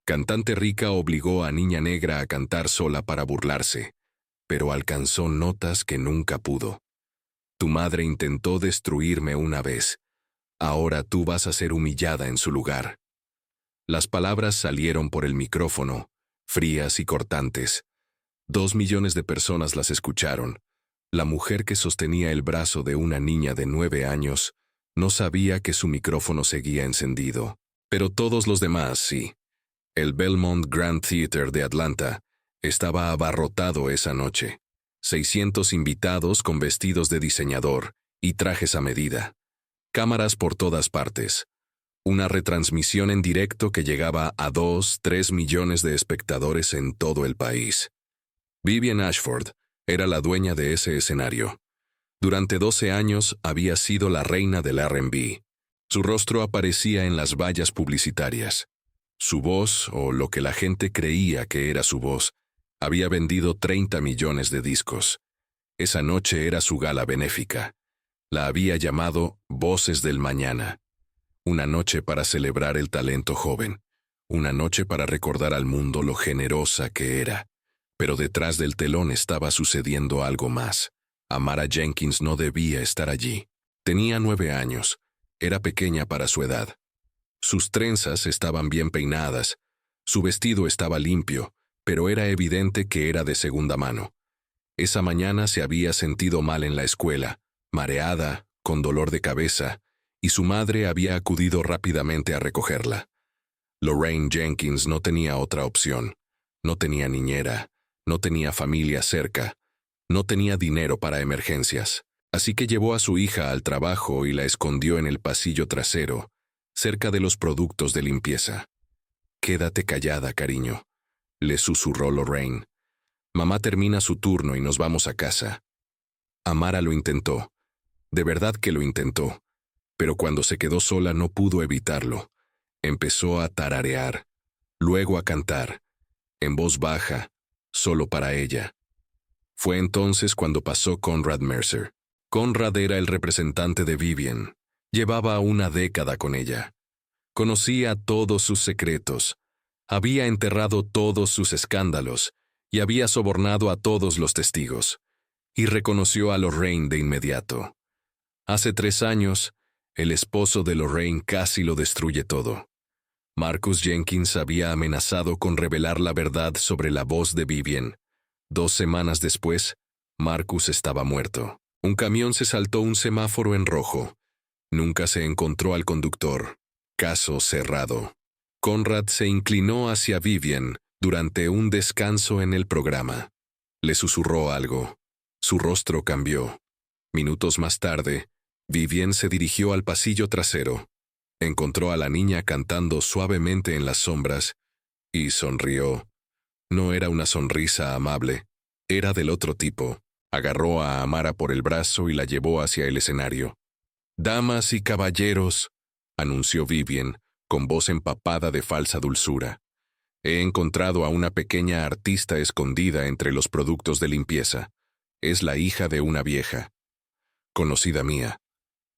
Cantante rica obligó a Niña Negra a cantar sola para burlarse, pero alcanzó notas que nunca pudo. Tu madre intentó destruirme una vez. Ahora tú vas a ser humillada en su lugar. Las palabras salieron por el micrófono, frías y cortantes. 2 millones de personas las escucharon. La mujer que sostenía el brazo de una niña de 9 años no sabía que su micrófono seguía encendido. Pero todos los demás sí. El Belmont Grand Theater de Atlanta estaba abarrotado esa noche. 600 invitados con vestidos de diseñador y trajes a medida. Cámaras por todas partes. Una retransmisión en directo que llegaba a 2-3 millones de espectadores en todo el país. Vivian Ashford era la dueña de ese escenario. Durante 12 años había sido la reina del R&B. Su rostro aparecía en las vallas publicitarias. Su voz, o lo que la gente creía que era su voz, había vendido 30 millones de discos. Esa noche era su gala benéfica. La había llamado Voces del Mañana. Una noche para celebrar el talento joven. Una noche para recordar al mundo lo generosa que era. Pero detrás del telón estaba sucediendo algo más. Amara Jenkins no debía estar allí. Tenía 9 años. Era pequeña para su edad. Sus trenzas estaban bien peinadas. Su vestido estaba limpio, pero era evidente que era de segunda mano. Esa mañana se había sentido mal en la escuela, mareada, con dolor de cabeza, y su madre había acudido rápidamente a recogerla. Lorraine Jenkins no tenía otra opción. No tenía niñera, no tenía familia cerca, no tenía dinero para emergencias. Así que llevó a su hija al trabajo y la escondió en el pasillo trasero, cerca de los productos de limpieza. «Quédate callada, cariño», le susurró Lorraine. «Mamá termina su turno y nos vamos a casa». Amara lo intentó. De verdad que lo intentó. Pero cuando se quedó sola no pudo evitarlo. Empezó a tararear, luego a cantar, en voz baja, solo para ella. Fue entonces cuando pasó Conrad Mercer. Conrad era el representante de Vivian. Llevaba una década con ella. Conocía todos sus secretos. Había enterrado todos sus escándalos y había sobornado a todos los testigos. Y reconoció a Lorraine de inmediato. Hace 3 años, el esposo de Lorraine casi lo destruye todo. Marcus Jenkins había amenazado con revelar la verdad sobre la voz de Vivian. 2 semanas después, Marcus estaba muerto. Un camión se saltó un semáforo en rojo. Nunca se encontró al conductor. Caso cerrado. Conrad se inclinó hacia Vivian durante un descanso en el programa. Le susurró algo. Su rostro cambió. Minutos más tarde, Vivian se dirigió al pasillo trasero. Encontró a la niña cantando suavemente en las sombras y sonrió. No era una sonrisa amable, era del otro tipo. Agarró a Amara por el brazo y la llevó hacia el escenario. «Damas y caballeros», anunció Vivian, con voz empapada de falsa dulzura. «He encontrado a una pequeña artista escondida entre los productos de limpieza. Es la hija de una vieja. Conocida mía».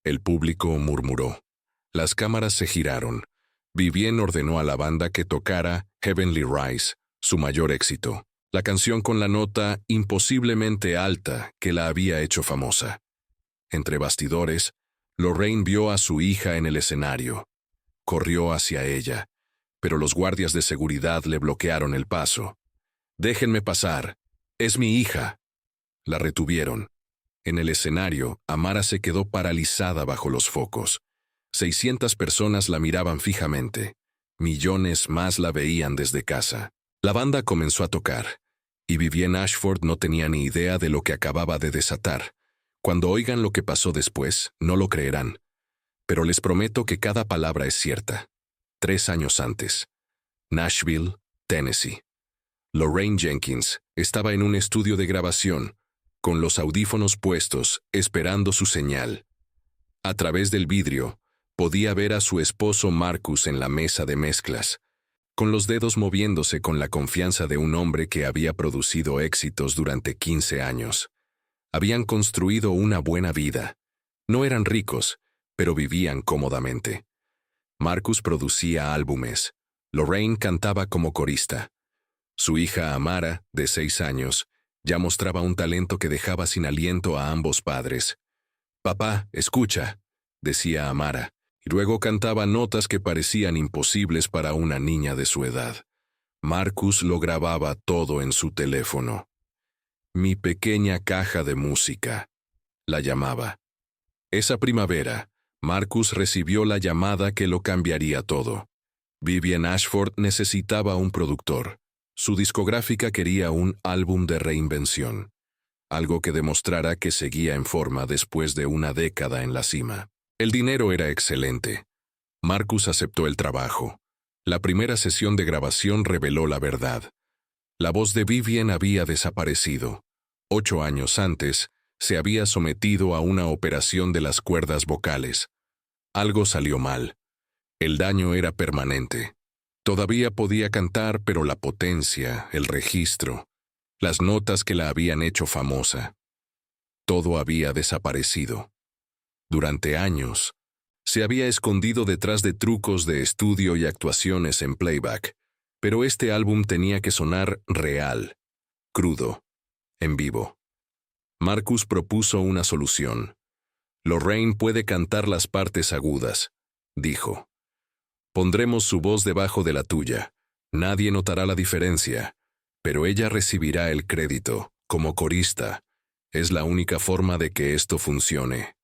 El público murmuró. Las cámaras se giraron. Vivian ordenó a la banda que tocara Heavenly Rise, su mayor éxito, la canción con la nota imposiblemente alta que la había hecho famosa. Entre bastidores, Lorraine vio a su hija en el escenario. Corrió hacia ella, pero los guardias de seguridad le bloquearon el paso. «Déjenme pasar. Es mi hija». La retuvieron. En el escenario, Amara se quedó paralizada bajo los focos. 600 personas la miraban fijamente. Millones más la veían desde casa. La banda comenzó a tocar, y Vivian Ashford no tenía ni idea de lo que acababa de desatar. Cuando oigan lo que pasó después, no lo creerán. Pero les prometo que cada palabra es cierta. 3 años antes. Nashville, Tennessee. Lorraine Jenkins estaba en un estudio de grabación, con los audífonos puestos, esperando su señal. A través del vidrio, podía ver a su esposo Marcus en la mesa de mezclas, con los dedos moviéndose con la confianza de un hombre que había producido éxitos durante 15 años. Habían construido una buena vida. No eran ricos, pero vivían cómodamente. Marcus producía álbumes, Lorraine cantaba como corista. Su hija Amara, de 6 años, ya mostraba un talento que dejaba sin aliento a ambos padres. «Papá, escucha», decía Amara, y luego cantaba notas que parecían imposibles para una niña de su edad. Marcus lo grababa todo en su teléfono. «Mi pequeña caja de música», la llamaba. Esa primavera, Marcus recibió la llamada que lo cambiaría todo. Vivian Ashford necesitaba un productor. Su discográfica quería un álbum de reinvención, algo que demostrara que seguía en forma después de una década en la cima. El dinero era excelente. Marcus aceptó el trabajo. La primera sesión de grabación reveló la verdad. La voz de Vivian había desaparecido. 8 años antes, se había sometido a una operación de las cuerdas vocales. Algo salió mal. El daño era permanente. Todavía podía cantar, pero la potencia, el registro, las notas que la habían hecho famosa, todo había desaparecido. Durante años, se había escondido detrás de trucos de estudio y actuaciones en playback, pero este álbum tenía que sonar real, crudo, en vivo. Marcus propuso una solución. «Lorraine puede cantar las partes agudas», dijo. «Pondremos su voz debajo de la tuya. Nadie notará la diferencia, pero ella recibirá el crédito, como corista. Es la única forma de que esto funcione».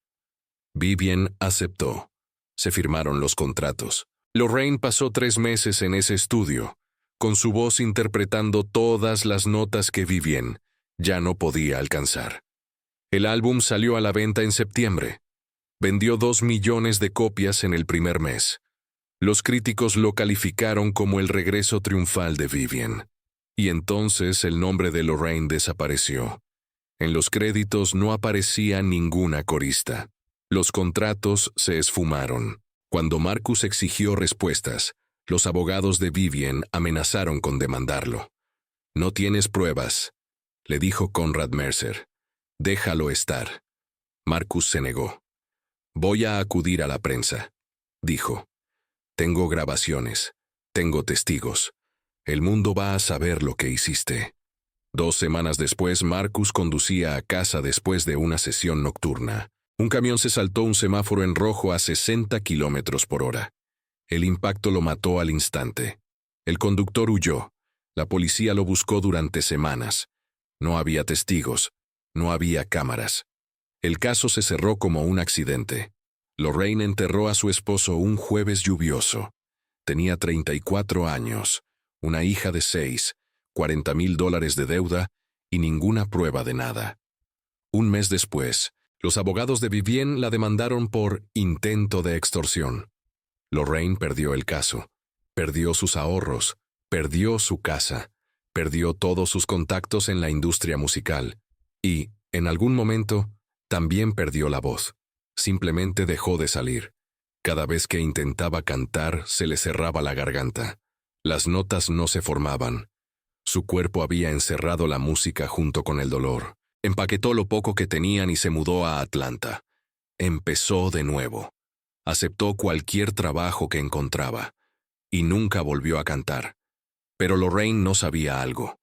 Vivian aceptó. Se firmaron los contratos. Lorraine pasó 3 meses en ese estudio, con su voz interpretando todas las notas que Vivian ya no podía alcanzar. El álbum salió a la venta en septiembre. Vendió 2 millones de copias en el primer mes. Los críticos lo calificaron como el regreso triunfal de Vivian. Y entonces el nombre de Lorraine desapareció. En los créditos no aparecía ninguna corista. Los contratos se esfumaron. Cuando Marcus exigió respuestas, los abogados de Vivian amenazaron con demandarlo. «No tienes pruebas», le dijo Conrad Mercer. «Déjalo estar». Marcus se negó. «Voy a acudir a la prensa», dijo. «Tengo grabaciones, tengo testigos. El mundo va a saber lo que hiciste». 2 semanas después, Marcus conducía a casa después de una sesión nocturna. Un camión se saltó un semáforo en rojo a 60 kilómetros por hora. El impacto lo mató al instante. El conductor huyó. La policía lo buscó durante semanas. No había testigos. No había cámaras. El caso se cerró como un accidente. Lorraine enterró a su esposo un jueves lluvioso. Tenía 34 años, una hija de 6, $40,000 de deuda y ninguna prueba de nada. Un mes después, los abogados de Vivian la demandaron por intento de extorsión. Lorraine perdió el caso, perdió sus ahorros, perdió su casa, perdió todos sus contactos en la industria musical y, en algún momento, también perdió la voz. Simplemente dejó de salir. Cada vez que intentaba cantar, se le cerraba la garganta. Las notas no se formaban. Su cuerpo había encerrado la música junto con el dolor. Empaquetó lo poco que tenían y se mudó a Atlanta. Empezó de nuevo. Aceptó cualquier trabajo que encontraba. Y nunca volvió a cantar. Pero Lorraine no sabía algo.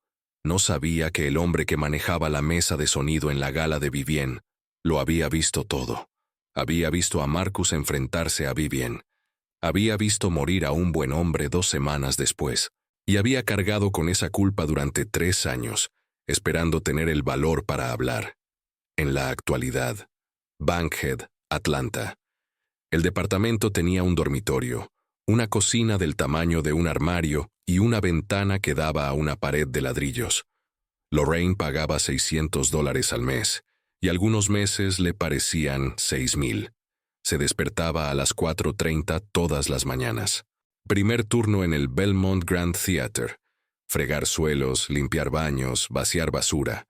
No sabía que el hombre que manejaba la mesa de sonido en la gala de Vivian lo había visto todo. Había visto a Marcus enfrentarse a Vivian. Había visto morir a un buen hombre 2 semanas después. Y había cargado con esa culpa durante 3 años, esperando tener el valor para hablar. En la actualidad, Bankhead, Atlanta. El departamento tenía un dormitorio, una cocina del tamaño de un armario y una ventana que daba a una pared de ladrillos. Lorraine pagaba $600 al mes, y algunos meses le parecían 6,000. Se despertaba a las 4:30 todas las mañanas. Primer turno en el Belmont Grand Theater. Fregar suelos, limpiar baños, vaciar basura.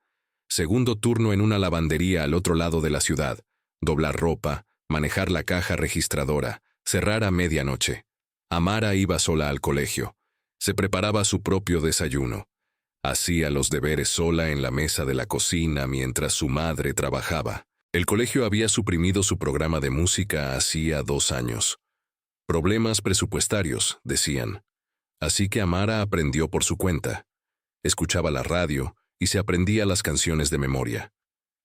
Segundo turno en una lavandería al otro lado de la ciudad. Doblar ropa, manejar la caja registradora, cerrar a medianoche. Amara iba sola al colegio. Se preparaba su propio desayuno. Hacía los deberes sola en la mesa de la cocina mientras su madre trabajaba. El colegio había suprimido su programa de música hacía 2 años. Problemas presupuestarios, decían. Así que Amara aprendió por su cuenta. Escuchaba la radio y se aprendía las canciones de memoria.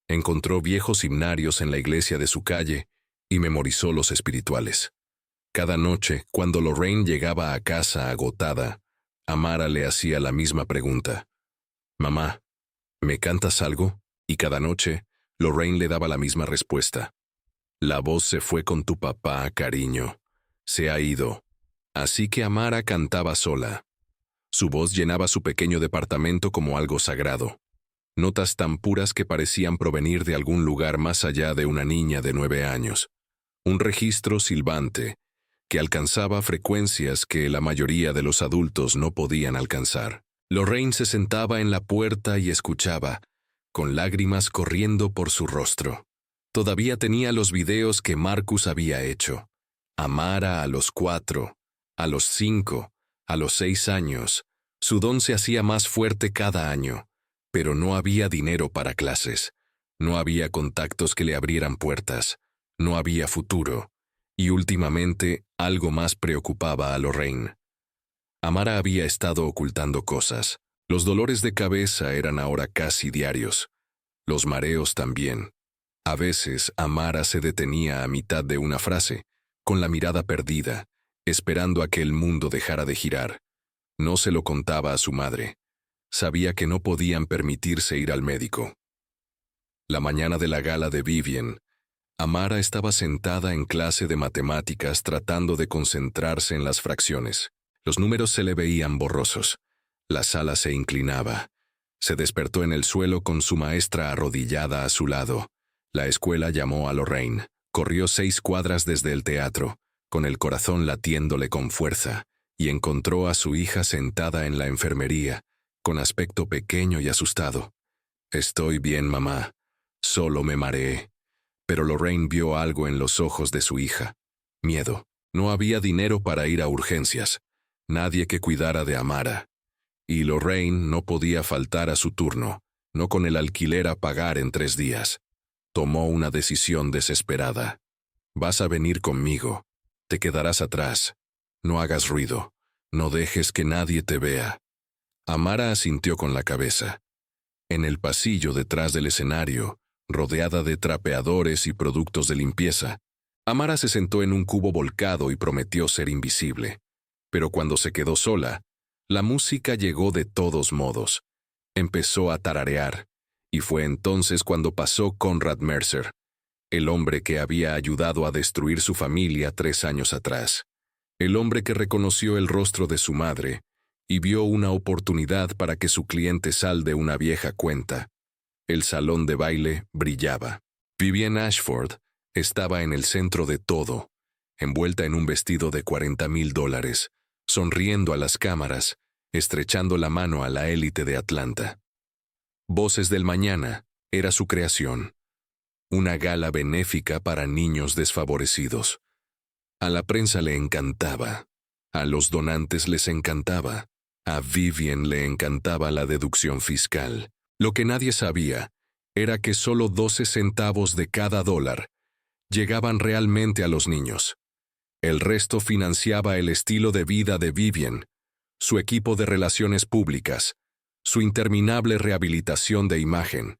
Encontró viejos himnarios en la iglesia de su calle y memorizó los espirituales. Cada noche, cuando Lorraine llegaba a casa agotada, Amara le hacía la misma pregunta. «Mamá, ¿me cantas algo?» Y cada noche, Lorraine le daba la misma respuesta. «La voz se fue con tu papá, cariño. Se ha ido». Así que Amara cantaba sola. Su voz llenaba su pequeño departamento como algo sagrado. Notas tan puras que parecían provenir de algún lugar más allá de una niña de 9 años. Un registro silbante que alcanzaba frecuencias que la mayoría de los adultos no podían alcanzar. Lorraine se sentaba en la puerta y escuchaba, con lágrimas corriendo por su rostro. Todavía tenía los videos que Marcus había hecho. Amara a los 4, a los 5, a los 6 años. Su don se hacía más fuerte cada año, pero no había dinero para clases. No había contactos que le abrieran puertas. No había futuro. Y últimamente, algo más preocupaba a Lorraine. Amara había estado ocultando cosas. Los dolores de cabeza eran ahora casi diarios. Los mareos también. A veces, Amara se detenía a mitad de una frase, con la mirada perdida, esperando a que el mundo dejara de girar. No se lo contaba a su madre. Sabía que no podían permitirse ir al médico. La mañana de la gala de Vivian, Amara estaba sentada en clase de matemáticas tratando de concentrarse en las fracciones. Los números se le veían borrosos. La sala se inclinaba. Se despertó en el suelo con su maestra arrodillada a su lado. La escuela llamó a Lorraine. Corrió 6 cuadras desde el teatro, con el corazón latiéndole con fuerza, y encontró a su hija sentada en la enfermería, con aspecto pequeño y asustado. «Estoy bien, mamá. Solo me mareé». Pero Lorraine vio algo en los ojos de su hija. Miedo. No había dinero para ir a urgencias. Nadie que cuidara de Amara. Y Lorraine no podía faltar a su turno, no con el alquiler a pagar en 3 días. Tomó una decisión desesperada. «Vas a venir conmigo. Te quedarás atrás. No hagas ruido. No dejes que nadie te vea». Amara asintió con la cabeza. En el pasillo detrás del escenario, rodeada de trapeadores y productos de limpieza, Amara se sentó en un cubo volcado y prometió ser invisible. Pero cuando se quedó sola, la música llegó de todos modos. Empezó a tararear, y fue entonces cuando pasó Conrad Mercer, el hombre que había ayudado a destruir su familia 3 años atrás. El hombre que reconoció el rostro de su madre y vio una oportunidad para que su cliente salde una vieja cuenta. El salón de baile brillaba. Vivian Ashford estaba en el centro de todo, envuelta en un vestido de $40,000, sonriendo a las cámaras, estrechando la mano a la élite de Atlanta. Voces del Mañana era su creación. Una gala benéfica para niños desfavorecidos. A la prensa le encantaba. A los donantes les encantaba. A Vivian le encantaba la deducción fiscal. Lo que nadie sabía era que solo 12 centavos de cada dólar llegaban realmente a los niños. El resto financiaba el estilo de vida de Vivian, su equipo de relaciones públicas, su interminable rehabilitación de imagen,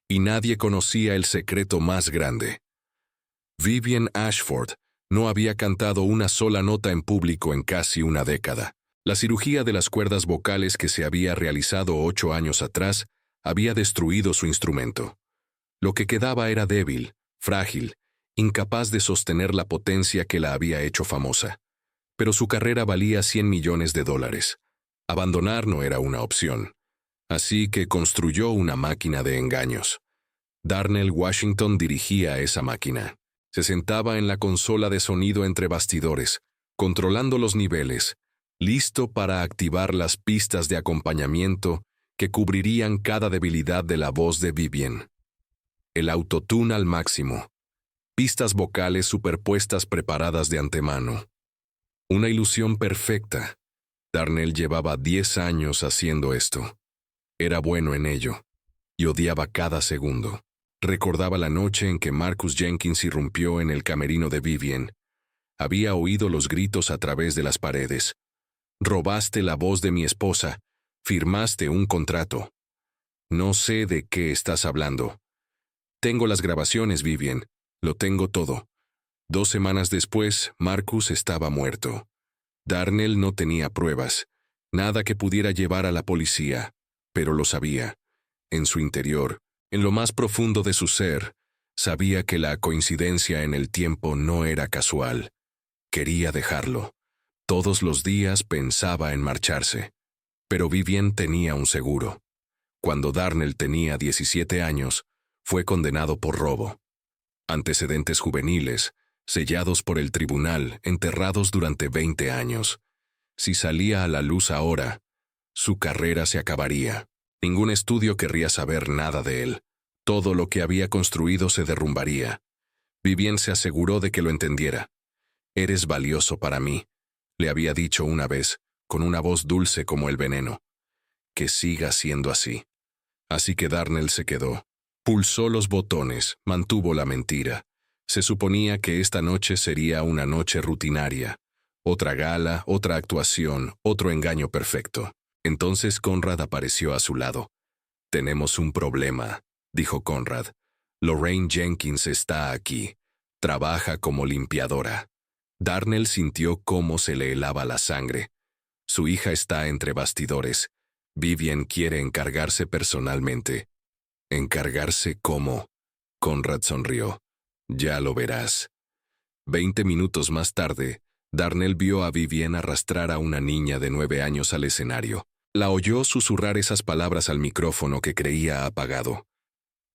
y nadie conocía el secreto más grande. Vivian Ashford no había cantado una sola nota en público en casi una década. La cirugía de las cuerdas vocales que se había realizado 8 años atrás había destruido su instrumento. Lo que quedaba era débil, frágil, incapaz de sostener la potencia que la había hecho famosa. Pero su carrera valía $100 millones. Abandonar no era una opción. Así que construyó una máquina de engaños. Darnell Washington dirigía esa máquina. Se sentaba en la consola de sonido entre bastidores, controlando los niveles, listo para activar las pistas de acompañamiento que cubrirían cada debilidad de la voz de Vivian. El autotune al máximo. Pistas vocales superpuestas preparadas de antemano. Una ilusión perfecta. Darnell llevaba 10 años haciendo esto. Era bueno en ello, y odiaba cada segundo. Recordaba la noche en que Marcus Jenkins irrumpió en el camerino de Vivian. Había oído los gritos a través de las paredes. Robaste la voz de mi esposa. Firmaste un contrato. No sé de qué estás hablando. Tengo las grabaciones, Vivian. Lo tengo todo. 2 semanas después, Marcus estaba muerto. Darnell no tenía pruebas, nada que pudiera llevar a la policía, pero lo sabía. En su interior, en lo más profundo de su ser, sabía que la coincidencia en el tiempo no era casual. Quería dejarlo. Todos los días pensaba en marcharse. Pero Vivian tenía un seguro. Cuando Darnell tenía 17 años, fue condenado por robo. Antecedentes juveniles, sellados por el tribunal, enterrados durante 20 años. Si salía a la luz ahora, su carrera se acabaría. Ningún estudio querría saber nada de él. Todo lo que había construido se derrumbaría. Vivian se aseguró de que lo entendiera. «Eres valioso para mí», le había dicho una vez, con una voz dulce como el veneno. «Que siga siendo así». Así que Darnell se quedó. Pulsó los botones, mantuvo la mentira. Se suponía que esta noche sería una noche rutinaria. Otra gala, otra actuación, otro engaño perfecto. Entonces Conrad apareció a su lado. «Tenemos un problema», dijo Conrad. «Lorraine Jenkins está aquí. Trabaja como limpiadora». Darnell sintió cómo se le helaba la sangre. Su hija está entre bastidores. Vivian quiere encargarse personalmente. «¿Encargarse cómo?» Conrad sonrió. «Ya lo verás». 20 minutos más tarde, Darnell vio a Vivian arrastrar a una niña de 9 años al escenario. La oyó susurrar esas palabras al micrófono que creía apagado.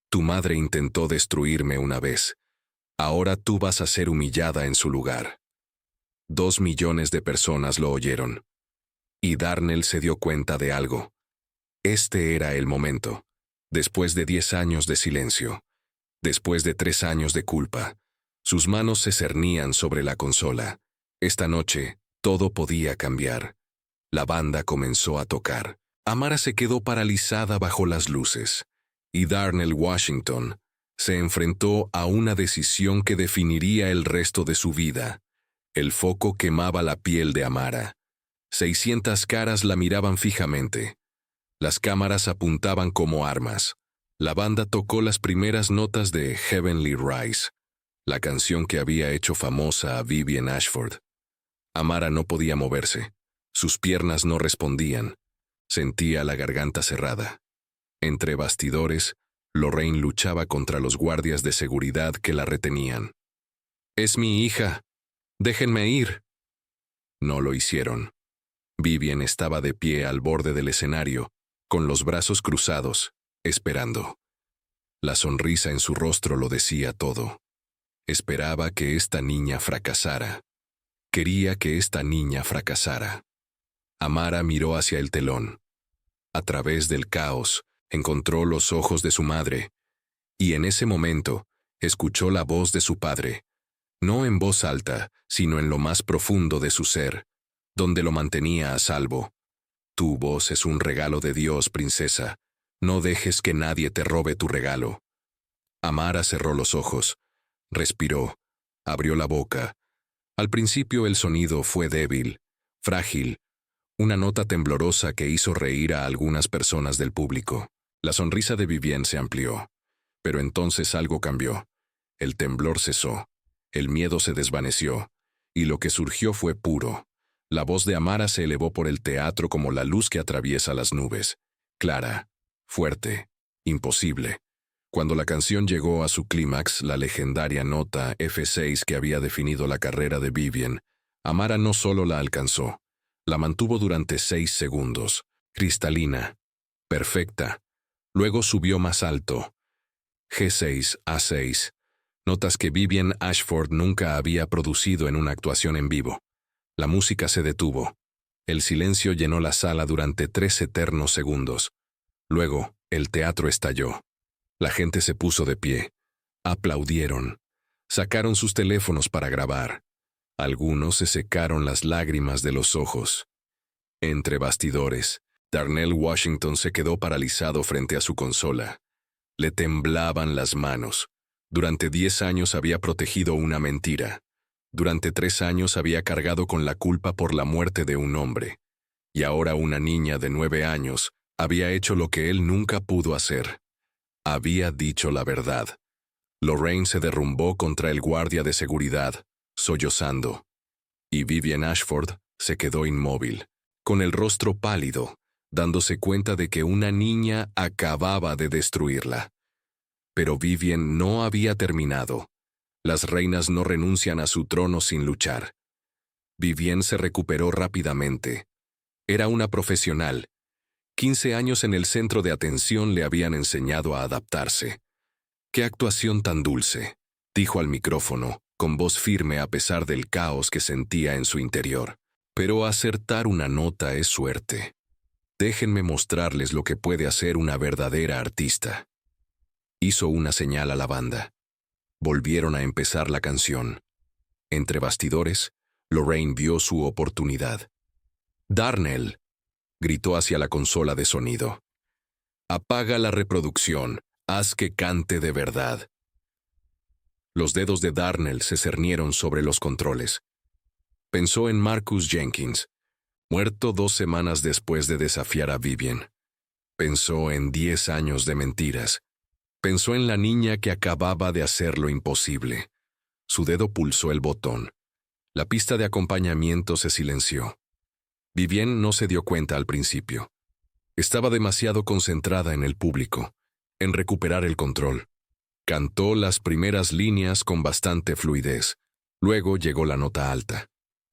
«Tu madre intentó destruirme una vez. Ahora tú vas a ser humillada en su lugar». 2 millones de personas lo oyeron. Y Darnell se dio cuenta de algo. Este era el momento. Después de 10 años de silencio, después de 3 años de culpa, sus manos se cernían sobre la consola. Esta noche, todo podía cambiar. La banda comenzó a tocar. Amara se quedó paralizada bajo las luces. Y Darnell Washington se enfrentó a una decisión que definiría el resto de su vida. El foco quemaba la piel de Amara. 600 caras la miraban fijamente. Las cámaras apuntaban como armas. La banda tocó las primeras notas de Heavenly Rise, la canción que había hecho famosa a Vivian Ashford. Amara no podía moverse. Sus piernas no respondían. Sentía la garganta cerrada. Entre bastidores, Lorraine luchaba contra los guardias de seguridad que la retenían. «Es mi hija. Déjenme ir». No lo hicieron. Vivian estaba de pie al borde del escenario, con los brazos cruzados, esperando. La sonrisa en su rostro lo decía todo. Esperaba que esta niña fracasara. Quería que esta niña fracasara. Amara miró hacia el telón. A través del caos, encontró los ojos de su madre, y en ese momento, escuchó la voz de su padre, no en voz alta, sino en lo más profundo de su ser, donde lo mantenía a salvo. «Tu voz es un regalo de Dios, princesa. No dejes que nadie te robe tu regalo». Amara cerró los ojos, respiró, abrió la boca. Al principio el sonido fue débil, frágil, una nota temblorosa que hizo reír a algunas personas del público. La sonrisa de Vivian se amplió. Pero entonces algo cambió. El temblor cesó, el miedo se desvaneció, y lo que surgió fue puro. La voz de Amara se elevó por el teatro como la luz que atraviesa las nubes. Clara, fuerte, imposible. Cuando la canción llegó a su clímax, la legendaria nota F6 que había definido la carrera de Vivian, Amara no solo la alcanzó, la mantuvo durante 6 segundos, cristalina, perfecta. Luego subió más alto. G6, A6, notas que Vivian Ashford nunca había producido en una actuación en vivo. La música se detuvo. El silencio llenó la sala durante 3 eternos segundos. Luego, el teatro estalló. La gente se puso de pie. Aplaudieron. Sacaron sus teléfonos para grabar. Algunos se secaron las lágrimas de los ojos. Entre bastidores, Darnell Washington se quedó paralizado frente a su consola. Le temblaban las manos. Durante 10 años había protegido una mentira. Durante 3 años había cargado con la culpa por la muerte de un hombre. Y ahora una niña de 9 años había hecho lo que él nunca pudo hacer. Había dicho la verdad. Lorraine se derrumbó contra el guardia de seguridad, sollozando. Y Vivian Ashford se quedó inmóvil, con el rostro pálido, dándose cuenta de que una niña acababa de destruirla. Pero Vivian no había terminado. Las reinas no renuncian a su trono sin luchar. Vivian se recuperó rápidamente. Era una profesional. 15 años en el centro de atención le habían enseñado a adaptarse. «¡Qué actuación tan dulce!», dijo al micrófono, con voz firme a pesar del caos que sentía en su interior. «Pero acertar una nota es suerte. Déjenme mostrarles lo que puede hacer una verdadera artista». Hizo una señal a la banda. Volvieron a empezar la canción. Entre bastidores, Lorraine vio su oportunidad. «Darnell», gritó hacia la consola de sonido. «Apaga la reproducción. Haz que cante de verdad». Los dedos de Darnell se cernieron sobre los controles. Pensó en Marcus Jenkins, muerto 2 semanas después de desafiar a Vivian. Pensó en 10 años de mentiras. Pensó en la niña que acababa de hacer lo imposible. Su dedo pulsó el botón. La pista de acompañamiento se silenció. Vivian no se dio cuenta al principio. Estaba demasiado concentrada en el público, en recuperar el control. Cantó las primeras líneas con bastante fluidez. Luego llegó la nota alta.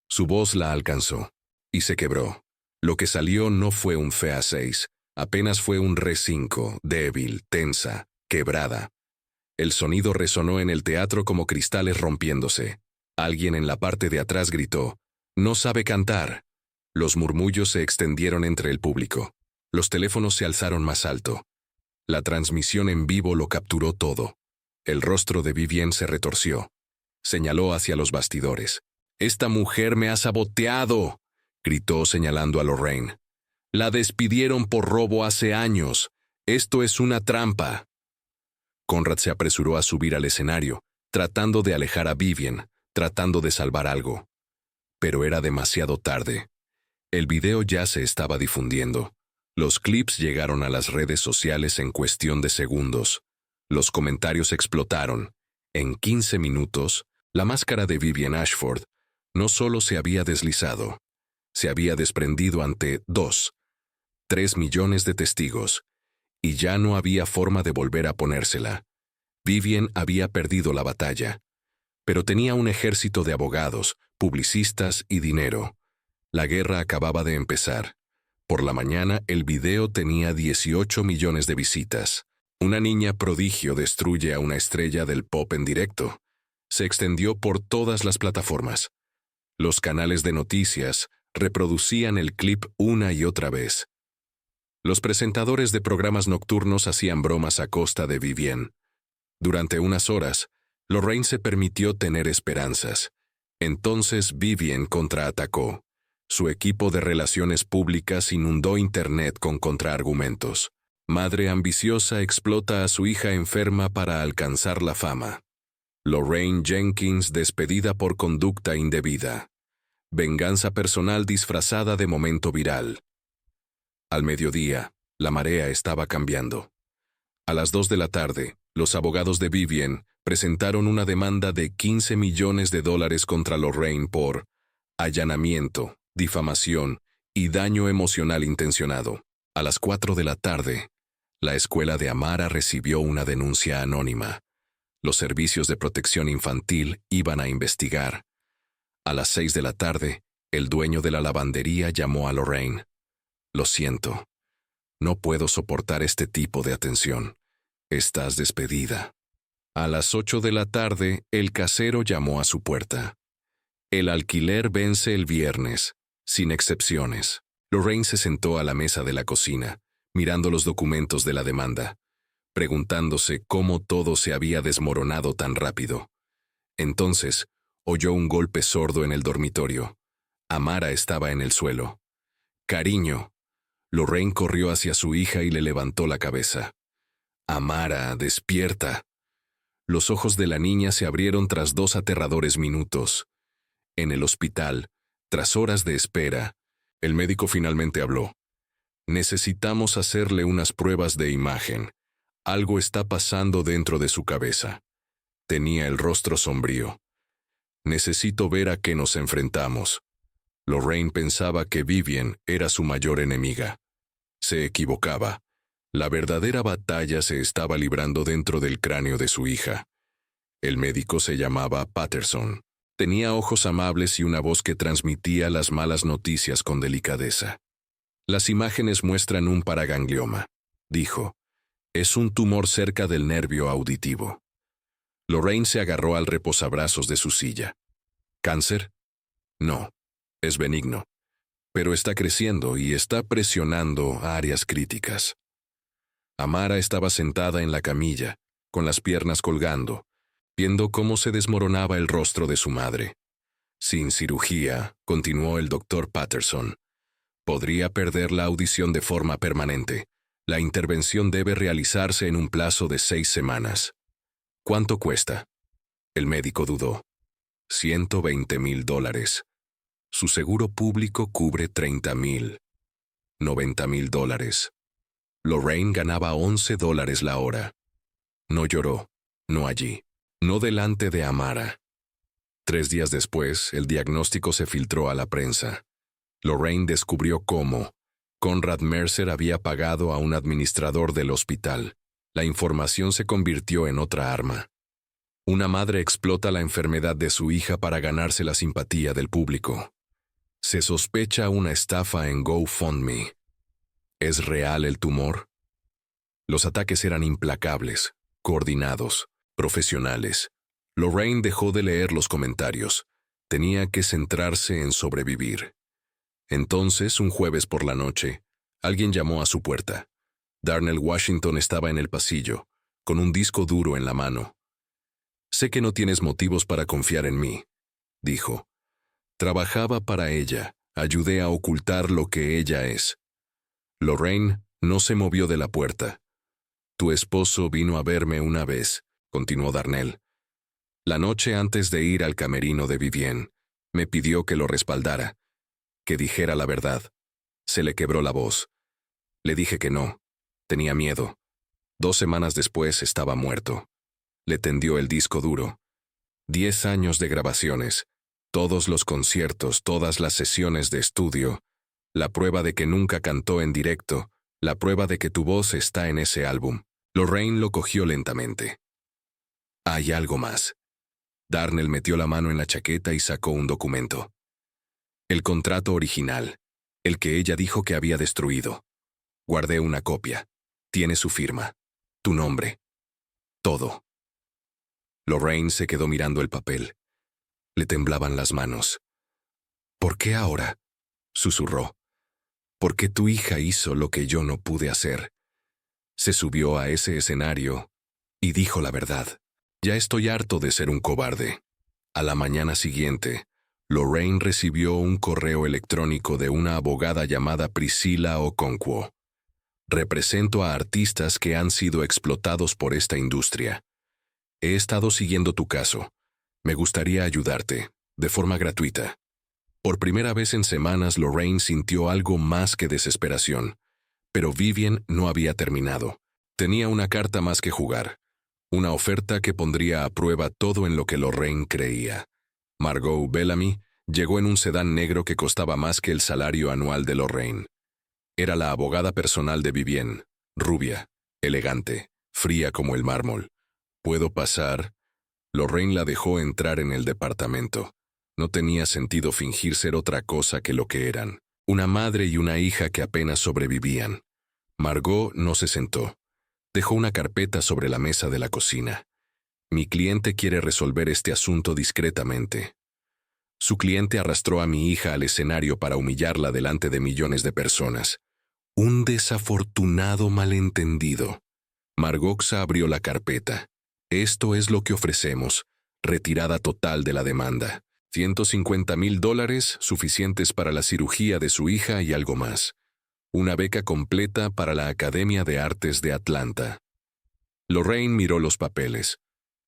Su voz la alcanzó, y se quebró. Lo que salió no fue un Fa6, apenas fue un Re5, débil, tensa, quebrada. El sonido resonó en el teatro como cristales rompiéndose. Alguien en la parte de atrás gritó: «¡No sabe cantar!». Los murmullos se extendieron entre el público. Los teléfonos se alzaron más alto. La transmisión en vivo lo capturó todo. El rostro de Vivian se retorció. Señaló hacia los bastidores. «¡Esta mujer me ha saboteado!», gritó señalando a Lorraine. «La despidieron por robo hace años. Esto es una trampa». Conrad se apresuró a subir al escenario, tratando de alejar a Vivian, tratando de salvar algo. Pero era demasiado tarde. El video ya se estaba difundiendo. Los clips llegaron a las redes sociales en cuestión de segundos. Los comentarios explotaron. En 15 minutos, la máscara de Vivian Ashford no solo se había deslizado, se había desprendido ante 3 millones de testigos, y ya no había forma de volver a ponérsela. Vivian había perdido la batalla, pero tenía un ejército de abogados, publicistas y dinero. La guerra acababa de empezar. Por la mañana, el video tenía 18 millones de visitas. Una niña prodigio destruye a una estrella del pop en directo. Se extendió por todas las plataformas. Los canales de noticias reproducían el clip una y otra vez. Los presentadores de programas nocturnos hacían bromas a costa de Vivian. Durante unas horas, Lorraine se permitió tener esperanzas. Entonces Vivian contraatacó. Su equipo de relaciones públicas inundó Internet con contraargumentos. Madre ambiciosa explota a su hija enferma para alcanzar la fama. Lorraine Jenkins despedida por conducta indebida. Venganza personal disfrazada de momento viral. Al mediodía, la marea estaba cambiando. A las 2 de la tarde, los abogados de Vivian presentaron una demanda de $15 millones contra Lorraine por allanamiento, difamación y daño emocional intencionado. A las 4 de la tarde, la escuela de Amara recibió una denuncia anónima. Los servicios de protección infantil iban a investigar. A las 6 de la tarde, el dueño de la lavandería llamó a Lorraine. «Lo siento. No puedo soportar este tipo de atención. Estás despedida». A las 8 de la tarde, el casero llamó a su puerta. «El alquiler vence el viernes, sin excepciones». Lorraine se sentó a la mesa de la cocina, mirando los documentos de la demanda, preguntándose cómo todo se había desmoronado tan rápido. Entonces, oyó un golpe sordo en el dormitorio. Amara estaba en el suelo. «Cariño». Lorraine corrió hacia su hija y le levantó la cabeza. «Amara, despierta». Los ojos de la niña se abrieron tras 2 aterradores minutos. En el hospital, tras horas de espera, El médico finalmente habló. Necesitamos hacerle unas pruebas de imagen. Algo está pasando dentro de su cabeza. Tenía el rostro sombrío. Necesito ver a qué nos enfrentamos. Lorraine pensaba que Vivian era su mayor enemiga. Se equivocaba. La verdadera batalla se estaba librando dentro del cráneo de su hija. El médico se llamaba Patterson. Tenía ojos amables y una voz que transmitía las malas noticias con delicadeza. Las imágenes muestran un paraganglioma, dijo. Es un tumor cerca del nervio auditivo. Lorraine se agarró al reposabrazos de su silla. ¿Cáncer? No, es benigno. Pero está creciendo y está presionando áreas críticas. Amara estaba sentada en la camilla, con las piernas colgando, viendo cómo se desmoronaba el rostro de su madre. Sin cirugía, continuó el doctor Patterson, podría perder la audición de forma permanente. La intervención debe realizarse en un plazo de 6 semanas. ¿Cuánto cuesta? El médico dudó. $120,000. Su seguro público cubre $30,000. $90,000. Lorraine ganaba $11 la hora. No lloró, no allí, no delante de Amara. 3 días después, el diagnóstico se filtró a la prensa. Lorraine descubrió cómo Conrad Mercer había pagado a un administrador del hospital. La información se convirtió en otra arma. Una madre explota la enfermedad de su hija para ganarse la simpatía del público. Se sospecha una estafa en GoFundMe. ¿Es real el tumor? Los ataques eran implacables, coordinados, profesionales. Lorraine dejó de leer los comentarios. Tenía que centrarse en sobrevivir. Entonces, un jueves por la noche, alguien llamó a su puerta. Darnell Washington estaba en el pasillo, con un disco duro en la mano. Sé que no tienes motivos para confiar en mí, dijo. Trabajaba para ella, ayudé a ocultar lo que ella es. Lorraine no se movió de la puerta. Tu esposo vino a verme una vez, continuó Darnell. La noche antes de ir al camerino de Vivian, me pidió que lo respaldara, que dijera la verdad. Se le quebró la voz. Le dije que no. Tenía miedo. 2 semanas después estaba muerto. Le tendió el disco duro. 10 años de grabaciones, todos los conciertos, todas las sesiones de estudio, la prueba de que nunca cantó en directo, la prueba de que tu voz está en ese álbum. Lorraine lo cogió lentamente. Hay algo más. Darnell metió la mano en la chaqueta y sacó un documento. El contrato original, el que ella dijo que había destruido. Guardé una copia. Tiene su firma, tu nombre, todo. Lorraine se quedó mirando el papel. Le temblaban las manos. ¿Por qué ahora?, susurró. ¿Por qué tu hija hizo lo que yo no pude hacer? Se subió a ese escenario y dijo la verdad. Ya estoy harto de ser un cobarde. A la mañana siguiente, Lorraine recibió un correo electrónico de una abogada llamada Priscilla Okonkwo. Represento a artistas que han sido explotados por esta industria. He estado siguiendo tu caso. Me gustaría ayudarte, de forma gratuita. Por primera vez en semanas, Lorraine sintió algo más que desesperación. Pero Vivian no había terminado. Tenía una carta más que jugar. Una oferta que pondría a prueba todo en lo que Lorraine creía. Margot Bellamy llegó en un sedán negro que costaba más que el salario anual de Lorraine. Era la abogada personal de Vivian, rubia, elegante, fría como el mármol. ¿Puedo pasar? Lorraine la dejó entrar en el departamento. No tenía sentido fingir ser otra cosa que lo que eran. Una madre y una hija que apenas sobrevivían. Margot no se sentó. Dejó una carpeta sobre la mesa de la cocina. Mi cliente quiere resolver este asunto discretamente. Su cliente arrastró a mi hija al escenario para humillarla delante de millones de personas. Un desafortunado malentendido. Margot abrió la carpeta. Esto es lo que ofrecemos. Retirada total de la demanda. $150,000 suficientes para la cirugía de su hija y algo más. Una beca completa para la Academia de Artes de Atlanta. Lorraine miró los papeles.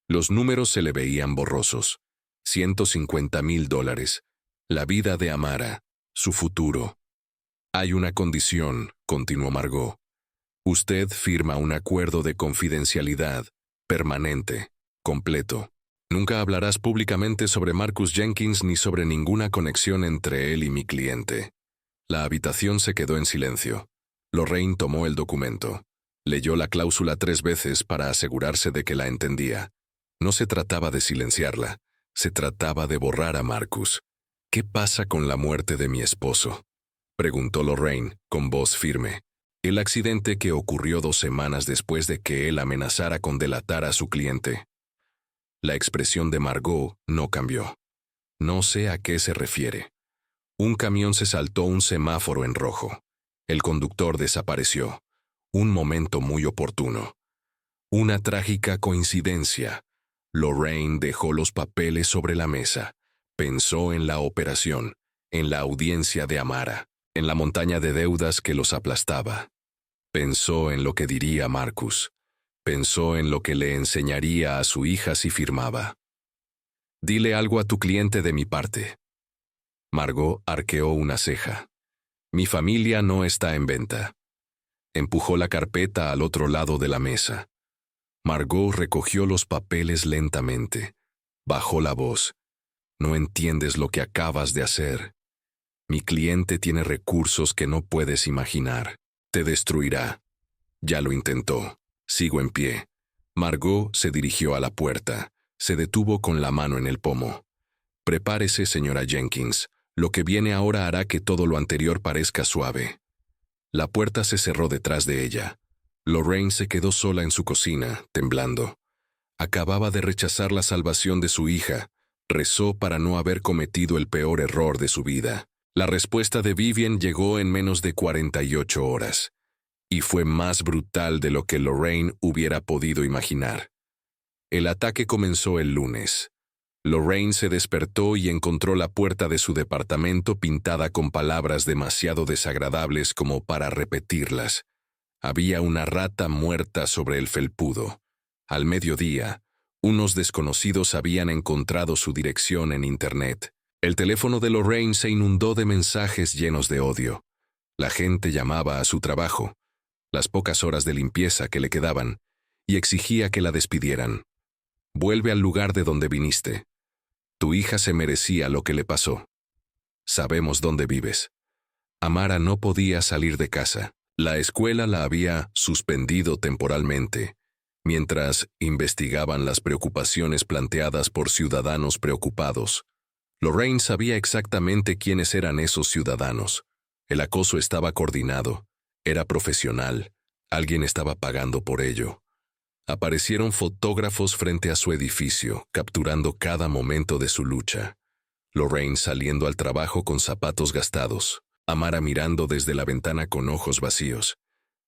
Los números se le veían borrosos. $150,000. La vida de Amara. Su futuro. Hay una condición, continuó Margot. Usted firma un acuerdo de confidencialidad, permanente, completo. Nunca hablarás públicamente sobre Marcus Jenkins ni sobre ninguna conexión entre él y mi cliente. La habitación se quedó en silencio. Lorraine tomó el documento. Leyó la cláusula 3 veces para asegurarse de que la entendía. No se trataba de silenciarla, se trataba de borrar a Marcus. ¿Qué pasa con la muerte de mi esposo?, preguntó Lorraine, con voz firme. El accidente que ocurrió 2 semanas después de que él amenazara con delatar a su cliente. La expresión de Margot no cambió. No sé a qué se refiere. Un camión se saltó un semáforo en rojo. El conductor desapareció. Un momento muy oportuno. Una trágica coincidencia. Lorraine dejó los papeles sobre la mesa. Pensó en la operación, en la audiencia de Amara, en la montaña de deudas que los aplastaba. Pensó en lo que diría Marcus. Pensó en lo que le enseñaría a su hija si firmaba. Dile algo a tu cliente de mi parte. Margot arqueó una ceja. Mi familia no está en venta. Empujó la carpeta al otro lado de la mesa. Margot recogió los papeles lentamente. Bajó la voz. No entiendes lo que acabas de hacer. Mi cliente tiene recursos que no puedes imaginar. Te destruirá. Ya lo intentó. Sigo en pie. Margot se dirigió a la puerta. Se detuvo con la mano en el pomo. Prepárese, señora Jenkins. Lo que viene ahora hará que todo lo anterior parezca suave. La puerta se cerró detrás de ella. Lorraine se quedó sola en su cocina, temblando. Acababa de rechazar la salvación de su hija. Rezó para no haber cometido el peor error de su vida. La respuesta de Vivian llegó en menos de 48 horas. Y fue más brutal de lo que Lorraine hubiera podido imaginar. El ataque comenzó el lunes. Lorraine se despertó y encontró la puerta de su departamento pintada con palabras demasiado desagradables como para repetirlas. Había una rata muerta sobre el felpudo. Al mediodía, unos desconocidos habían encontrado su dirección en Internet. El teléfono de Lorraine se inundó de mensajes llenos de odio. La gente llamaba a su trabajo, las pocas horas de limpieza que le quedaban, y exigía que la despidieran. Vuelve al lugar de donde viniste. Tu hija se merecía lo que le pasó. Sabemos dónde vives. Amara no podía salir de casa. La escuela la había suspendido temporalmente, mientras investigaban las preocupaciones planteadas por ciudadanos preocupados. Lorraine sabía exactamente quiénes eran esos ciudadanos. El acoso estaba coordinado, era profesional, alguien estaba pagando por ello. Aparecieron fotógrafos frente a su edificio, capturando cada momento de su lucha. Lorraine saliendo al trabajo con zapatos gastados, Amara mirando desde la ventana con ojos vacíos.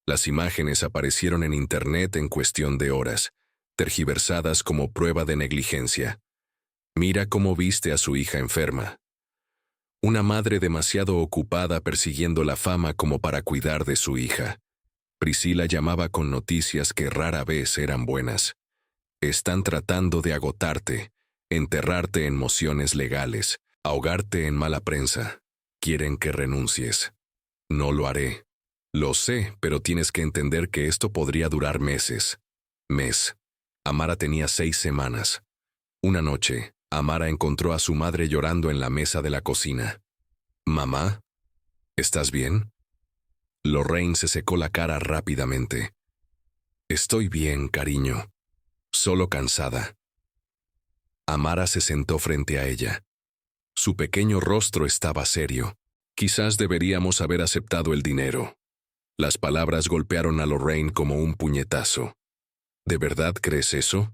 Las imágenes aparecieron en Internet en cuestión de horas, tergiversadas como prueba de negligencia. Mira cómo viste a su hija enferma. Una madre demasiado ocupada persiguiendo la fama como para cuidar de su hija. Priscilla llamaba con noticias que rara vez eran buenas. Están tratando de agotarte, enterrarte en mociones legales, ahogarte en mala prensa. Quieren que renuncies. No lo haré. Lo sé, pero tienes que entender que esto podría durar meses. Amara tenía 6 semanas. Una noche, Amara encontró a su madre llorando en la mesa de la cocina. «Mamá, ¿estás bien?» Lorraine se secó la cara rápidamente. «Estoy bien, cariño. Solo cansada». Amara se sentó frente a ella. Su pequeño rostro estaba serio. «Quizás deberíamos haber aceptado el dinero». Las palabras golpearon a Lorraine como un puñetazo. ¿De verdad crees eso?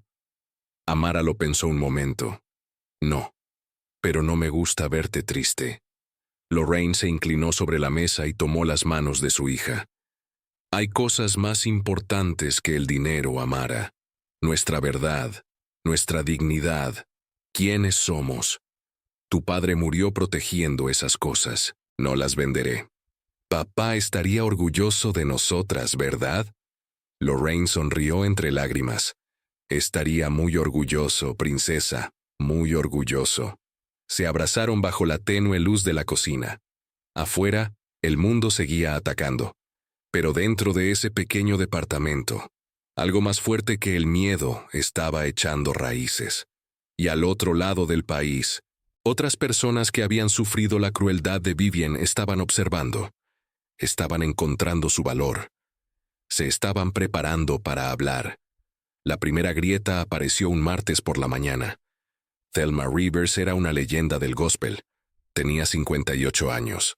Amara lo pensó un momento. No. Pero no me gusta verte triste. Lorraine se inclinó sobre la mesa y tomó las manos de su hija. Hay cosas más importantes que el dinero, Amara. Nuestra verdad, nuestra dignidad, quiénes somos. Tu padre murió protegiendo esas cosas. No las venderé. Papá estaría orgulloso de nosotras, ¿verdad? Lorraine sonrió entre lágrimas. Estaría muy orgulloso, princesa, muy orgulloso. Se abrazaron bajo la tenue luz de la cocina. Afuera, El mundo seguía atacando. Pero dentro de ese pequeño departamento, algo más fuerte que el miedo estaba echando raíces. Y al otro lado del país, otras personas que habían sufrido la crueldad de Vivian estaban observando. Estaban encontrando su valor. Se estaban preparando para hablar. La primera grieta apareció un martes por la mañana. Thelma Rivers era una leyenda del gospel. Tenía 58 años.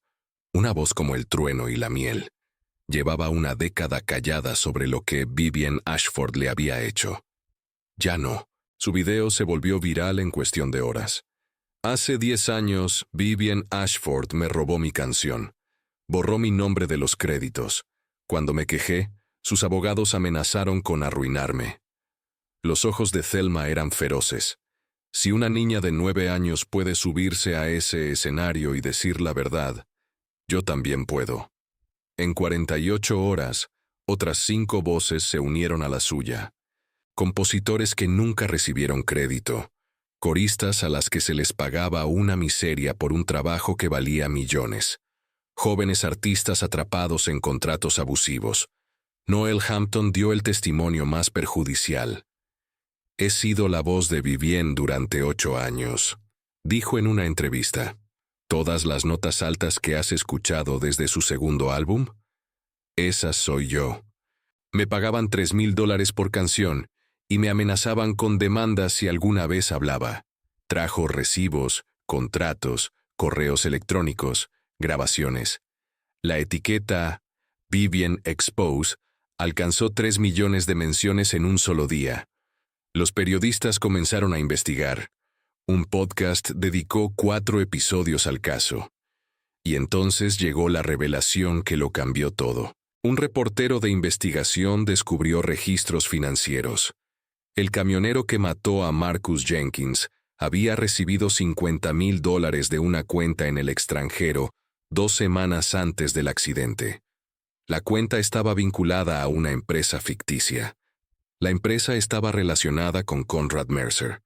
Una voz como el trueno y la miel. Llevaba una década callada sobre lo que Vivian Ashford le había hecho. Ya no. Su video se volvió viral en cuestión de horas. Hace 10 años, Vivian Ashford me robó mi canción. Borró mi nombre de los créditos. Cuando me quejé, sus abogados amenazaron con arruinarme. Los ojos de Thelma eran feroces. Si una niña de 9 años puede subirse a ese escenario y decir la verdad, yo también puedo. En 48 horas, otras 5 voces se unieron a la suya. Compositores que nunca recibieron crédito. Coristas a las que se les pagaba una miseria por un trabajo que valía millones. Jóvenes artistas atrapados en contratos abusivos. Noel Hampton dio el testimonio más perjudicial. He sido la voz de Vivian durante 8 años, dijo en una entrevista. ¿Todas las notas altas que has escuchado desde su segundo álbum? Esas soy yo. Me pagaban $3,000 por canción y me amenazaban con demandas si alguna vez hablaba. Trajo recibos, contratos, correos electrónicos, grabaciones. La etiqueta Vivian Expose alcanzó 3 millones de menciones en un solo día. Los periodistas comenzaron a investigar. Un podcast dedicó 4 episodios al caso. Y entonces llegó la revelación que lo cambió todo. Un reportero de investigación descubrió registros financieros. El camionero que mató a Marcus Jenkins había recibido $50,000 de una cuenta en el extranjero 2 semanas antes del accidente. La cuenta estaba vinculada a una empresa ficticia. La empresa estaba relacionada con Conrad Mercer.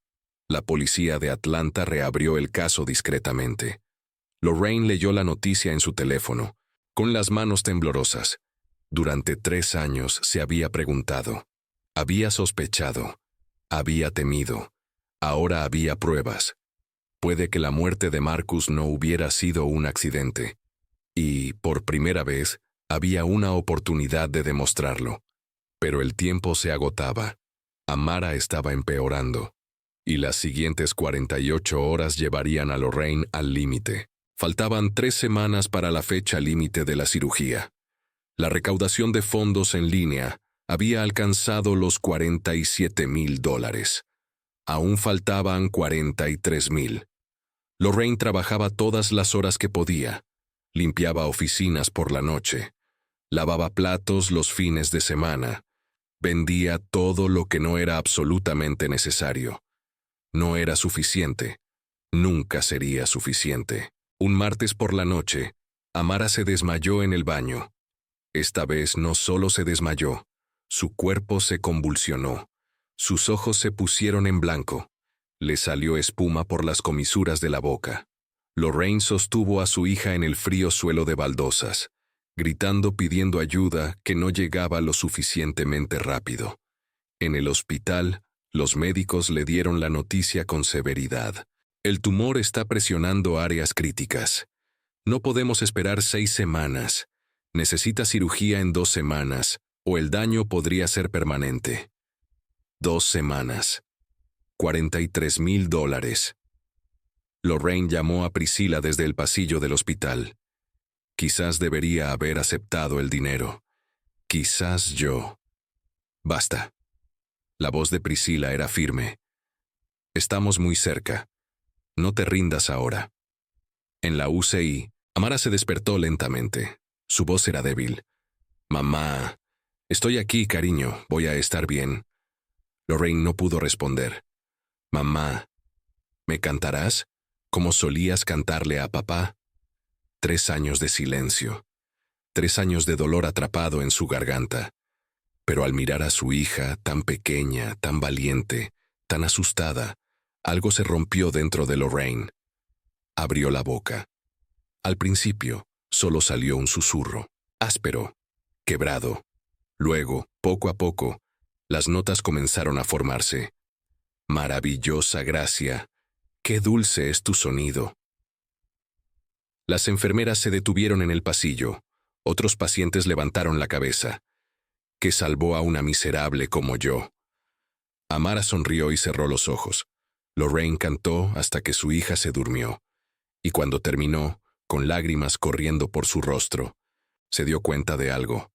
La policía de Atlanta reabrió el caso discretamente. Lorraine leyó la noticia en su teléfono, con las manos temblorosas. Durante 3 años se había preguntado. Había sospechado. Había temido. Ahora había pruebas. Puede que la muerte de Marcus no hubiera sido un accidente. Y, por primera vez, había una oportunidad de demostrarlo. Pero el tiempo se agotaba. Amara estaba empeorando. Y las siguientes 48 horas llevarían a Lorraine al límite. Faltaban 3 semanas para la fecha límite de la cirugía. La recaudación de fondos en línea había alcanzado los $47,000. Aún faltaban 43,000. Lorraine trabajaba todas las horas que podía. Limpiaba oficinas por la noche. Lavaba platos los fines de semana. Vendía todo lo que no era absolutamente necesario. No era suficiente. Nunca sería suficiente. Un martes por la noche, Amara se desmayó en el baño. Esta vez no solo se desmayó, su cuerpo se convulsionó. Sus ojos se pusieron en blanco. Le salió espuma por las comisuras de la boca. Lorraine sostuvo a su hija en el frío suelo de baldosas, gritando pidiendo ayuda que no llegaba lo suficientemente rápido. En el hospital, los médicos le dieron la noticia con severidad. El tumor está presionando áreas críticas. No podemos esperar 6 semanas. Necesita cirugía en 2 semanas, o el daño podría ser permanente. 2 semanas. $43,000. Lorraine llamó a Priscilla desde el pasillo del hospital. Quizás debería haber aceptado el dinero. Quizás yo. Basta. La voz de Priscilla era firme. Estamos muy cerca. No te rindas ahora. En la UCI, Amara se despertó lentamente. Su voz era débil. Mamá. Estoy aquí, cariño. Voy a estar bien. Lorraine no pudo responder. Mamá. ¿Me cantarás? Como solías cantarle a papá. 3 años de silencio. 3 años de dolor atrapado en su garganta. Pero al mirar a su hija, tan pequeña, tan valiente, tan asustada, algo se rompió dentro de Lorraine. Abrió la boca. Al principio, Solo salió un susurro, áspero, quebrado. Luego, poco a poco, las notas comenzaron a formarse. Maravillosa gracia, qué dulce es tu sonido. Las enfermeras se detuvieron en el pasillo. Otros pacientes levantaron la cabeza. Que salvó a una miserable como yo. Amara sonrió y cerró los ojos. Lorraine cantó hasta que su hija se durmió. Y cuando terminó, con lágrimas corriendo por su rostro, se dio cuenta de algo.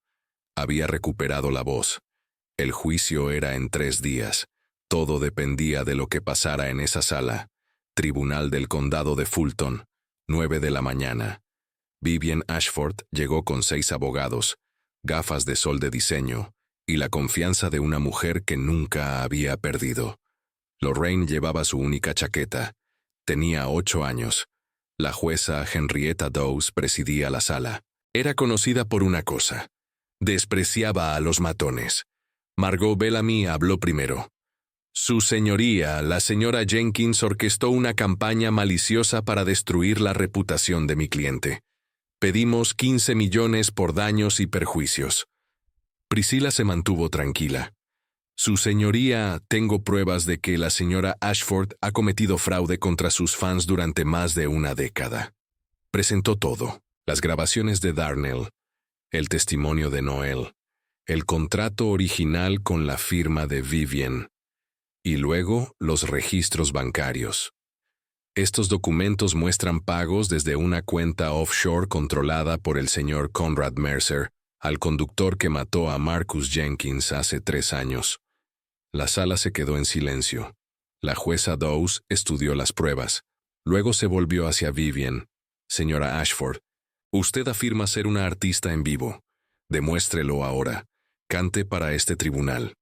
Había recuperado la voz. El juicio era en 3 días. Todo dependía de lo que pasara en esa sala. Tribunal del Condado de Fulton, 9 de la mañana. Vivian Ashford llegó con 6 abogados, gafas de sol de diseño y la confianza de una mujer que nunca había perdido. Lorraine llevaba su única chaqueta. Tenía 8 años. La jueza Henrietta Dawes presidía la sala. Era conocida por una cosa. Despreciaba a los matones. Margot Bellamy habló primero. Su señoría, la señora Jenkins, orquestó una campaña maliciosa para destruir la reputación de mi cliente. Pedimos 15 millones por daños y perjuicios. Priscilla se mantuvo tranquila. Su señoría, tengo pruebas de que la señora Ashford ha cometido fraude contra sus fans durante más de una década. Presentó todo: las grabaciones de Darnell, el testimonio de Noel, el contrato original con la firma de Vivian, y luego los registros bancarios. Estos documentos muestran pagos desde una cuenta offshore controlada por el señor Conrad Mercer al conductor que mató a Marcus Jenkins hace 3 años. La sala se quedó en silencio. La jueza Dawes estudió las pruebas. Luego se volvió hacia Vivian. Señora Ashford, usted afirma ser una artista en vivo. Demuéstrelo ahora. Cante para este tribunal.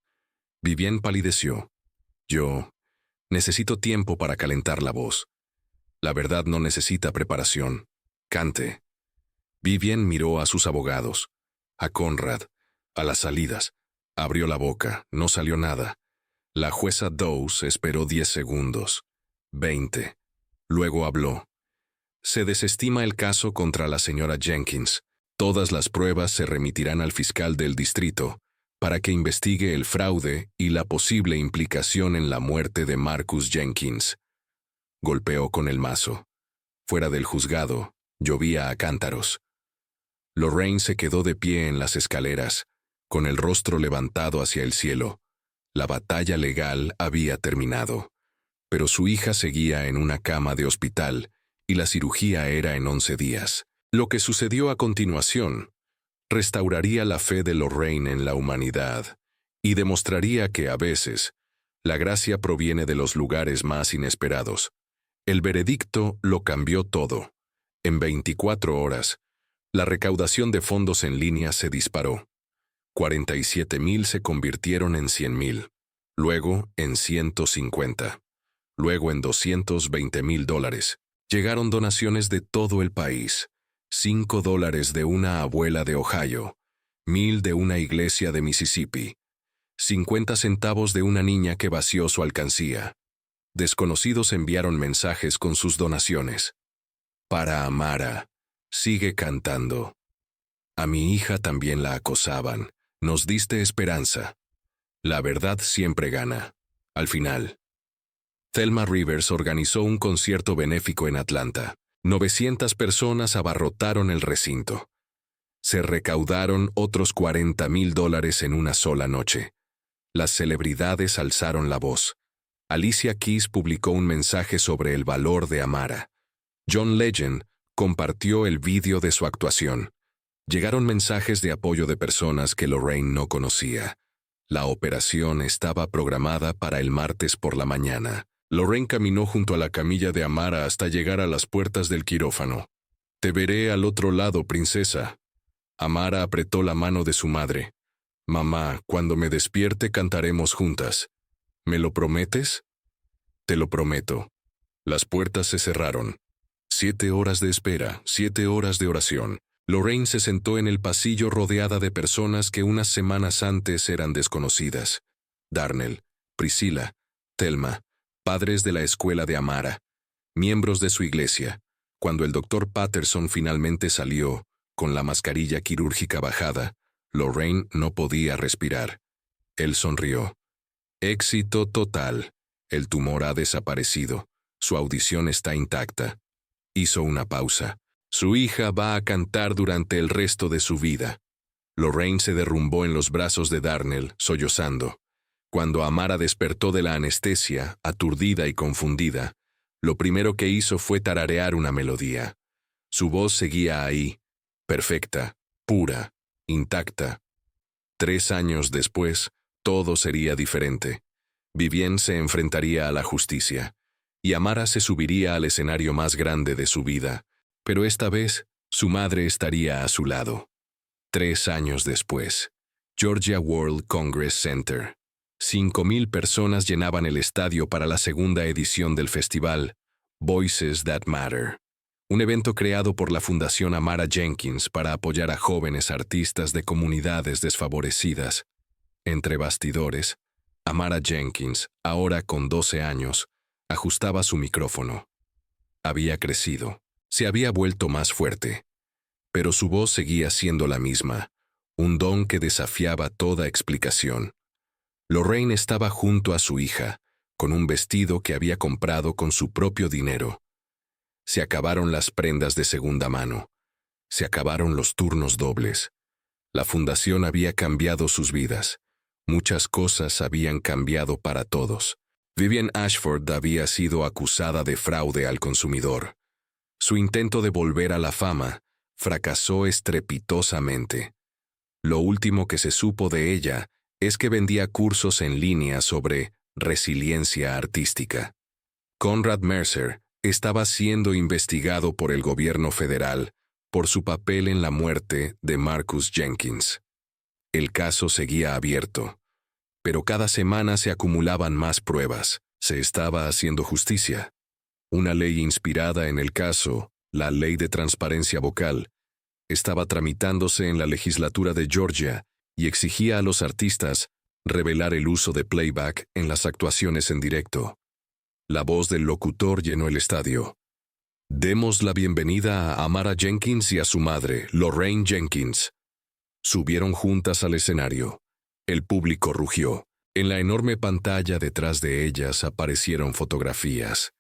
Vivian palideció. Yo necesito tiempo para calentar la voz. La verdad no necesita preparación. Cante. Vivian miró a sus abogados, a Conrad, a las salidas. Abrió la boca, no salió nada. La jueza Dawes esperó 10 segundos. 20. Luego habló. Se desestima el caso contra la señora Jenkins. Todas las pruebas se remitirán al fiscal del distrito para que investigue el fraude y la posible implicación en la muerte de Marcus Jenkins. Golpeó con el mazo. Fuera del juzgado, llovía a cántaros. Lorraine se quedó de pie en las escaleras, con el rostro levantado hacia el cielo. La batalla legal había terminado, pero su hija seguía en una cama de hospital y la cirugía era en 11 días. Lo que sucedió a continuación restauraría la fe de Lorraine en la humanidad y demostraría que a veces la gracia proviene de los lugares más inesperados. El veredicto lo cambió todo. En 24 horas, la recaudación de fondos en línea se disparó. 47,000 se convirtieron en 100,000, luego en 150, luego en $220,000. Llegaron donaciones de todo el país. $5 de una abuela de Ohio, 1,000 de una iglesia de Mississippi, 50 centavos de una niña que vació su alcancía. Desconocidos enviaron mensajes con sus donaciones. Para Amara, sigue cantando. A mi hija también la acosaban. Nos diste esperanza. La verdad siempre gana. Al final. Thelma Rivers organizó un concierto benéfico en Atlanta. 900 personas abarrotaron el recinto. Se recaudaron otros $40,000 en una sola noche. Las celebridades alzaron la voz. Alicia Keys publicó un mensaje sobre el valor de Amara. John Legend compartió el vídeo de su actuación. Llegaron mensajes de apoyo de personas que Lorraine no conocía. La operación estaba programada para el martes por la mañana. Lorraine caminó junto a la camilla de Amara hasta llegar a las puertas del quirófano. Te veré al otro lado, princesa. Amara apretó la mano de su madre. Mamá, cuando me despierte cantaremos juntas. ¿Me lo prometes? Te lo prometo. Las puertas se cerraron. 7 horas de espera, 7 horas de oración. Lorraine se sentó en el pasillo rodeada de personas que unas semanas antes eran desconocidas. Darnell, Priscilla, Thelma, padres de la escuela de Amara, miembros de su iglesia, Cuando el doctor Patterson finalmente salió, con la mascarilla quirúrgica bajada, Lorraine no podía respirar. Él sonrió. Éxito total. El tumor ha desaparecido. Su audición está intacta. Hizo una pausa. Su hija va a cantar durante el resto de su vida. Lorraine se derrumbó en los brazos de Darnell, sollozando. Cuando Amara despertó de la anestesia, aturdida y confundida, lo primero que hizo fue tararear una melodía. Su voz seguía ahí, perfecta, pura, intacta. 3 años después, todo sería diferente. Vivien se enfrentaría a la justicia, y Amara se subiría al escenario más grande de su vida, pero esta vez su madre estaría a su lado. 3 años después, Georgia World Congress Center. 5,000 personas llenaban el estadio para la segunda edición del festival Voices That Matter, un evento creado por la Fundación Amara Jenkins para apoyar a jóvenes artistas de comunidades desfavorecidas. Entre bastidores, Amara Jenkins, ahora con 12 años, ajustaba su micrófono. Había crecido, se había vuelto más fuerte, pero su voz seguía siendo la misma, un don que desafiaba toda explicación. Lorraine estaba junto a su hija, con un vestido que había comprado con su propio dinero. Se acabaron las prendas de segunda mano. Se acabaron los turnos dobles. La fundación había cambiado sus vidas. Muchas cosas habían cambiado para todos. Vivien Ashford había sido acusada de fraude al consumidor. Su intento de volver a la fama fracasó estrepitosamente. Lo último que se supo de ella es que vendía cursos en línea sobre resiliencia artística. Conrad Mercer estaba siendo investigado por el gobierno federal por su papel en la muerte de Marcus Jenkins. El caso seguía abierto, pero cada semana se acumulaban más pruebas. Se estaba haciendo justicia. Una ley inspirada en el caso, la Ley de Transparencia Vocal, estaba tramitándose en la legislatura de Georgia y exigía a los artistas revelar el uso de playback en las actuaciones en directo. La voz del locutor llenó el estadio. Demos la bienvenida a Amara Jenkins y a su madre, Lorraine Jenkins. Subieron juntas al escenario. El público rugió. En la enorme pantalla detrás de ellas aparecieron fotografías.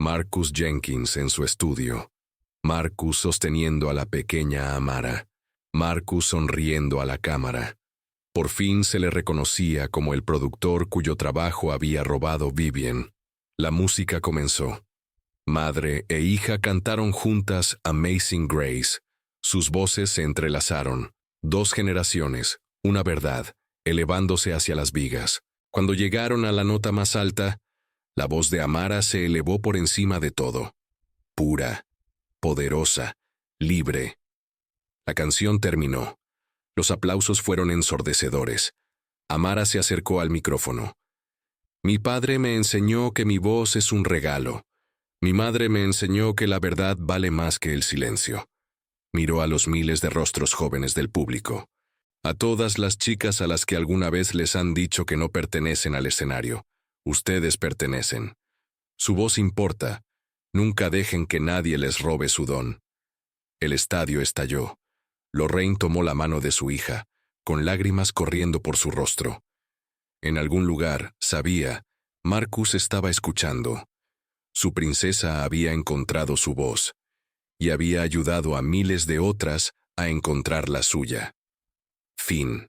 Marcus Jenkins en su estudio. Marcus sosteniendo a la pequeña Amara. Marcus sonriendo a la cámara. Por fin se le reconocía como el productor cuyo trabajo había robado Vivien. La música comenzó. Madre e hija cantaron juntas Amazing Grace. Sus voces se entrelazaron. 2 generaciones, una verdad, elevándose hacia las vigas. Cuando llegaron a la nota más alta, la voz de Amara se elevó por encima de todo. Pura, poderosa, libre. La canción terminó. Los aplausos fueron ensordecedores. Amara se acercó al micrófono. Mi padre me enseñó que mi voz es un regalo. Mi madre me enseñó que la verdad vale más que el silencio. Miró a los miles de rostros jóvenes del público. A todas las chicas a las que alguna vez les han dicho que no pertenecen al escenario. Ustedes pertenecen. Su voz importa. Nunca dejen que nadie les robe su don. El estadio estalló. Lorraine tomó la mano de su hija, con lágrimas corriendo por su rostro. En algún lugar, sabía, Marcus estaba escuchando. Su princesa había encontrado su voz, y había ayudado a miles de otras a encontrar la suya. Fin.